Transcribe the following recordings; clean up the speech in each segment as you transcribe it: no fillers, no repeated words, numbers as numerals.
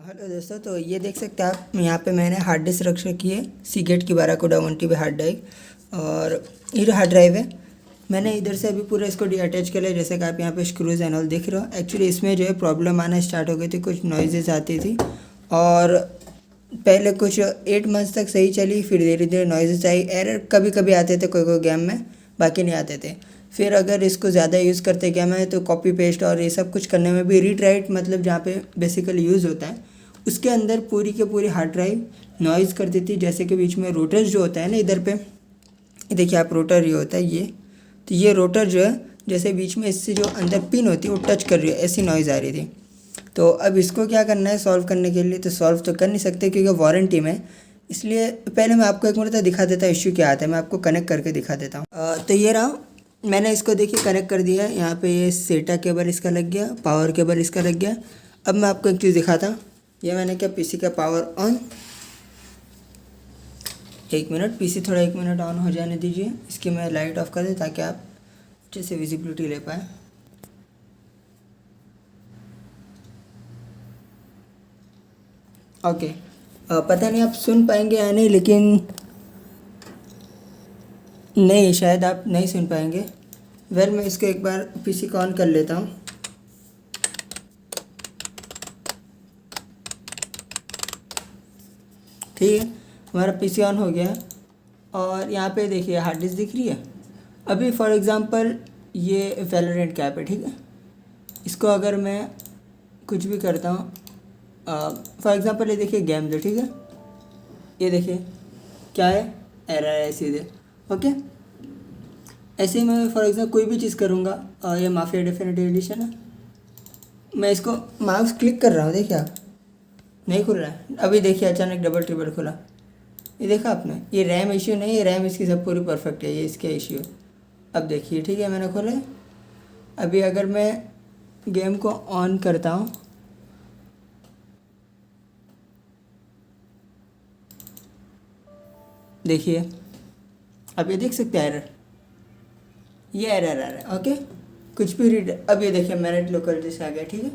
Hello दोस्तों, तो ये देख सकते हैं आप यहाँ पे मैंने हार्ड डिस्क रख रखी है सीगेट की बाराकोडा 1TB हार्ड ड्राइव। और ये जो हार्ड ड्राइव है मैंने इधर से अभी पूरा इसको अटैच कर लिया। जैसे कि आप यहाँ पे स्क्रूज एंड ऑल देख रहे हो। एक्चुअली इसमें जो है प्रॉब्लम आना स्टार्ट हो गई थी, कुछ नॉइजेस आती थी और पहले कुछ 8 मंथ्स तक सही चली, फिर धीरे धीरे नॉइजेस आई, एरर कभी कभी आते थे कोई कोई गेम में, बाकी नहीं आते थे। फिर अगर इसको ज़्यादा यूज़ करते गेम है तो कॉपी पेस्ट और ये सब कुछ करने में भी रीड राइट मतलब जहाँ पे बेसिकली यूज़ होता है उसके अंदर पूरी के पूरी हार्ड ड्राइव नॉइज़ कर देती है। जैसे कि बीच में रोटर जो होता है ना, इधर पे ये देखिए आप, रोटर ये होता है ये, तो ये रोटर जो है जैसे बीच में इससे जो अंदर पिन होती है वो टच कर रही है, ऐसी नॉइज़ आ रही थी। तो अब इसको क्या करना है सॉल्व करने के लिए, तो सॉल्व तो कर नहीं सकते क्योंकि वारंटी में, इसलिए पहले मैं आपको एक मिनट दिखा देता हूँ इश्यू क्या आता है। मैं आपको कनेक्ट करके दिखा देता हूँ। तो ये रहा, मैंने इसको देखिए कनेक्ट कर दिया है। यहाँ पे ये सेटा केबल इसका लग गया, पावर केबल इसका लग गया। अब मैं आपको एक चीज़ दिखाता हूँ। ये मैंने क्या पीसी का पावर ऑन, 1 मिनट पीसी थोड़ा 1 मिनट ऑन हो जाने दीजिए। इसकी मैं लाइट ऑफ कर दूँ ताकि आप अच्छे से विजिबिलिटी ले पाए। ओके, पता नहीं आप सुन पाएंगे या नहीं, लेकिन नहीं, शायद आप नहीं सुन पाएंगे। वेल मैं इसको एक बार पीसी को ऑन कर लेता हूँ। ठीक है, हमारा पीसी ऑन हो गया और यहाँ पे देखिए हार्ड डिस्क दिख रही है। अभी फॉर एग्ज़ाम्पल ये वैलोरेंट का ऐप है, ठीक है। इसको अगर मैं कुछ भी करता हूँ, फॉर एग्ज़ाम्पल ये देखिए गेम दो, ठीक है। ये देखिए क्या है, एरर है सीधे। ओके, ऐसे ही मैं फॉर एग्ज़ाम्पल कोई भी चीज़ करूँगा, ये माफिया डेफिनेटिव एडिशन है, मैं इसको माउस क्लिक कर रहा हूँ, देखिए आप, नहीं खुल रहा है। अभी देखिए अचानक डबल ट्रिबल खुला, ये देखा आपने, ये रैम इश्यू नहीं है, रैम इसकी सब पूरी परफेक्ट है, ये इसका इश्यू है। अब देखिए ठीक है, मैंने खोला। अभी अगर मैं गेम को ऑन करता हूँ, देखिए अब ये देख सकते हैं एरर, ये एरर आ रहा है। ओके, कुछ भी रीड, अब ये देखिए मैनेट लोकल जैसे आ गया, ठीक है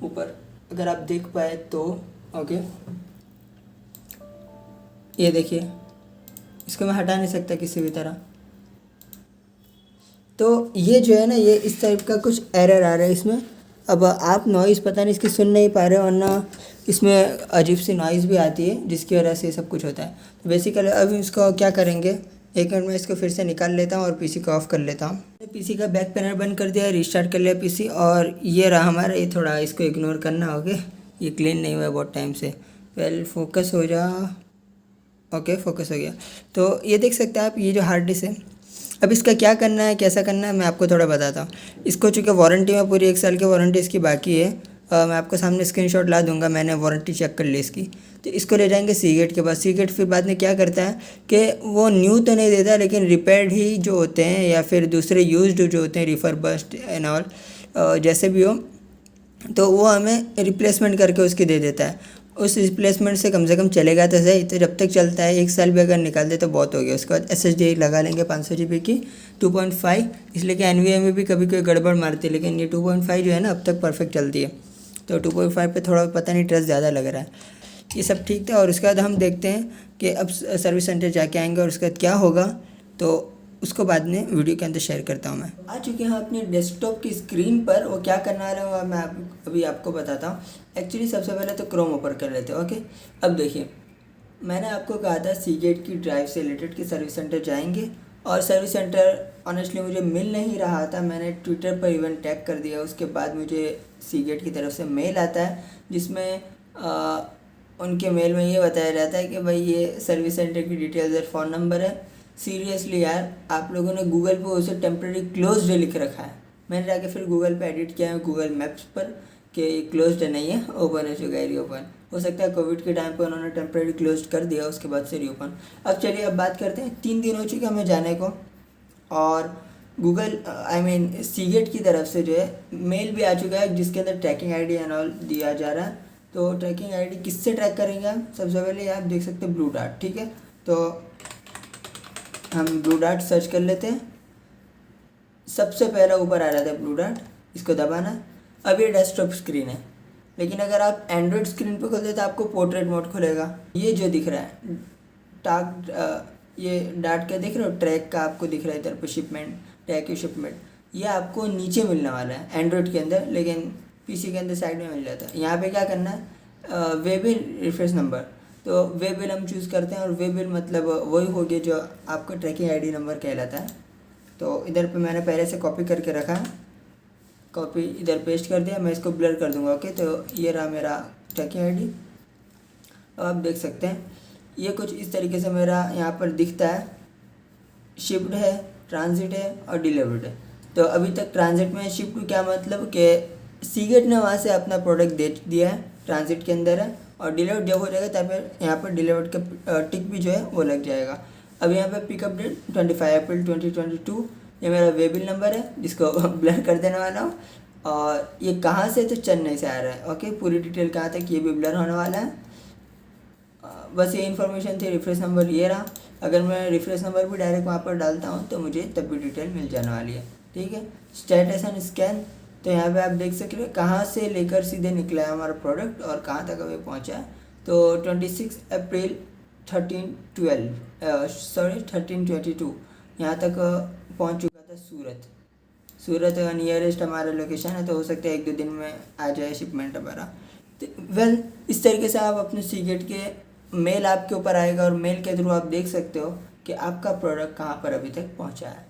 ऊपर, अगर आप देख पाए तो। ओके, ये देखिए, इसको मैं हटा नहीं सकता किसी भी तरह। तो ये जो है ना, ये इस टाइप का कुछ एरर आ रहा है इसमें। अब आप नॉइज़ पता नहीं इसकी सुन नहीं पा रहे हो, वरना इसमें अजीब सी नॉइज़ भी आती है जिसकी वजह से ये सब कुछ होता है। तो बेसिकली अब इसको क्या करेंगे, 1 मिनट में इसको फिर से निकाल लेता हूँ और पीसी को ऑफ़ कर लेता हूँ। पीसी का बैक पैनल बंद कर दिया, रिस्टार्ट कर लिया पीसी, और ये रहा हमारा। ये थोड़ा इसको इग्नोर करना होगा, ये क्लीन नहीं हुआ है बहुत टाइम से। वेल फोकस हो जा, ओके फोकस हो गया। तो ये देख सकते हैं आप, ये जो हार्ड डिस्क है, अब इसका क्या करना है कैसा करना है मैं आपको थोड़ा बताता हूँ। इसको चूँकि वारंटी में पूरी 1 साल की वारंटी इसकी बाकी है, मैं आपको सामने स्क्रीनशॉट ला दूंगा, मैंने वारंटी चेक कर ली इसकी। तो इसको ले जाएंगे सीगेट के पास। सीगेट फिर बाद में क्या करता है कि वो न्यू तो नहीं देता, लेकिन रिपेयर्ड ही जो होते हैं या फिर दूसरे यूज्ड जो होते हैं, रिफर्बश्ड एंड ऑल, जैसे भी हो, तो वो हमें रिप्लेसमेंट करके उसकी दे देता है। उस रिप्लेसमेंट से कम चलेगा तो सही, तो जब तक चलता है 1 साल भी अगर निकाल दे तो बहुत हो गया। उसके बाद SSD लगा लेंगे 500 GB की 2.5, इसलिए कि NVMe भी कभी कोई गड़बड़ मारती है, लेकिन ये 2.5 जो है ना अब तक परफेक्ट चलती है। तो 2.5 पे थोड़ा पता नहीं ट्रस्ट ज़्यादा लग रहा है। ये सब ठीक था, और उसके बाद हम देखते हैं कि अब सर्विस सेंटर जाके आएंगे और उसके बाद क्या होगा, तो उसको बाद में वीडियो के अंदर शेयर करता हूँ। मैं आ चुके हैं अपने डेस्कटॉप की स्क्रीन पर। वो क्या करने वाला हूँ मैं अभी आपको बताता हूँ। एक्चुअली सबसे पहले तो क्रोम ओपन कर लेते हैं। ओके, अब देखिए मैंने आपको कहा था सीगेट की ड्राइव से रिलेटेड कि सर्विस सेंटर जाएंगे, और सर्विस सेंटर ऑनेस्टली मुझे मिल नहीं रहा था। मैंने ट्विटर पर इवन टैग कर दिया, उसके बाद मुझे सीगेट की तरफ से मेल आता है जिसमें उनके मेल में ये बताया जाता है कि भाई ये सर्विस सेंटर की डिटेल्स और फ़ोन नंबर है। सीरियसली यार, आप लोगों ने गूगल पे उसे टेम्प्रेरी क्लोज्ड लिख रखा है। मैंने जाके फिर गूगल पे एडिट किया है गूगल मैप्स पर कि ये क्लोज्ड नहीं है, ओपन हो चुका है, रीओपन। हो सकता है कोविड के टाइम पे उन्होंने टेम्प्रेरी क्लोज्ड कर दिया, उसके बाद से रीओपन। अब चलिए अब बात करते हैं, 3 दिन हो चुके हमें जाने को, और गूगल सीगेट की तरफ से जो है मेल भी आ चुका है जिसके अंदर ट्रैकिंग ID एंड ऑल दिया जा रहा है। तो ट्रैकिंग ID किससे ट्रैक करेंगे हम, सबसे पहले आप देख सकते हैं ब्लू डार्ट, ठीक है। तो हम ब्लू डार्ट सर्च कर लेते हैं। सबसे पहला ऊपर आ रहा था ब्लू डार्ट, इसको दबाना। अब ये डेस्कटॉप स्क्रीन है, लेकिन अगर आप एंड्रॉयड स्क्रीन पे खोलते तो आपको पोर्ट्रेट मोड खुलेगा। ये जो दिख रहा है ये डाट का दिख रहा है, ट्रैक का आपको दिख रहा है इधर पे शिपमेंट, ट्रैक की शिपमेंट, ये आपको नीचे मिलने वाला है एंड्रॉयड के अंदर, लेकिन पीसी के अंदर साइड में मिल जाता है। यहाँ पे क्या करना है, वे बिल रिफ्रेश नंबर, तो वे बिल हम चूज़ करते हैं और वे बिल मतलब वही हो गया जो आपका ट्रैकिंग आईडी नंबर कहलाता है। तो इधर पे मैंने पहले से कॉपी करके रखा है, कॉपी इधर पेस्ट कर दिया, मैं इसको ब्लर कर दूंगा। ओके, तो ये रहा मेरा ट्रैकिंग आईडी। अब आप देख सकते हैं ये कुछ इस तरीके से मेरा यहाँ पर दिखता है, शिप्ड है, ट्रांजिट है और डिलीवर्ड है। तो अभी तक ट्रांजिट में शिफ्ट क्या मतलब कि सीगेट ने वहाँ से अपना प्रोडक्ट दे दिया है, ट्रांजिट के अंदर है, और डिलीवर्ड जब हो जाएगा तब यहाँ पर डिलीवर्ड का टिक भी जो है वो लग जाएगा। अब यहाँ पे पिकअप डेट 25 अप्रैल 2022, ये मेरा वे बिल नंबर है जिसको ब्लर कर देने वाला हूँ। और ये कहाँ से, तो चेन्नई से आ रहा है। ओके, पूरी डिटेल कहाँ तक ये भी ब्लर होने वाला है। बस ये इन्फॉर्मेशन थी। रिफ्रेश नंबर ये रहा। अगर मैं रिफ्रेश नंबर भी डायरेक्ट वहाँ पर डालता हूँ तो मुझे तब भी डिटेल मिल जाने वाली है। ठीक है, स्टेटस एंड स्कैन, तो यहाँ पे आप देख सकते हैं कहाँ से लेकर सीधे निकला है हमारा प्रोडक्ट और कहाँ तक अभी पहुँचा है। तो 26 अप्रैल 1322 यहाँ तक पहुँच चुका था सूरत नियरेस्ट हमारा लोकेशन है, तो हो सकता है 1-2 दिन में आ जाए शिपमेंट हमारा। तो वेल इस तरीके से आप अपने सीगेट के मेल आपके ऊपर आएगा और मेल के थ्रू आप देख सकते हो कि आपका प्रोडक्ट कहाँ पर अभी तक पहुँचा है।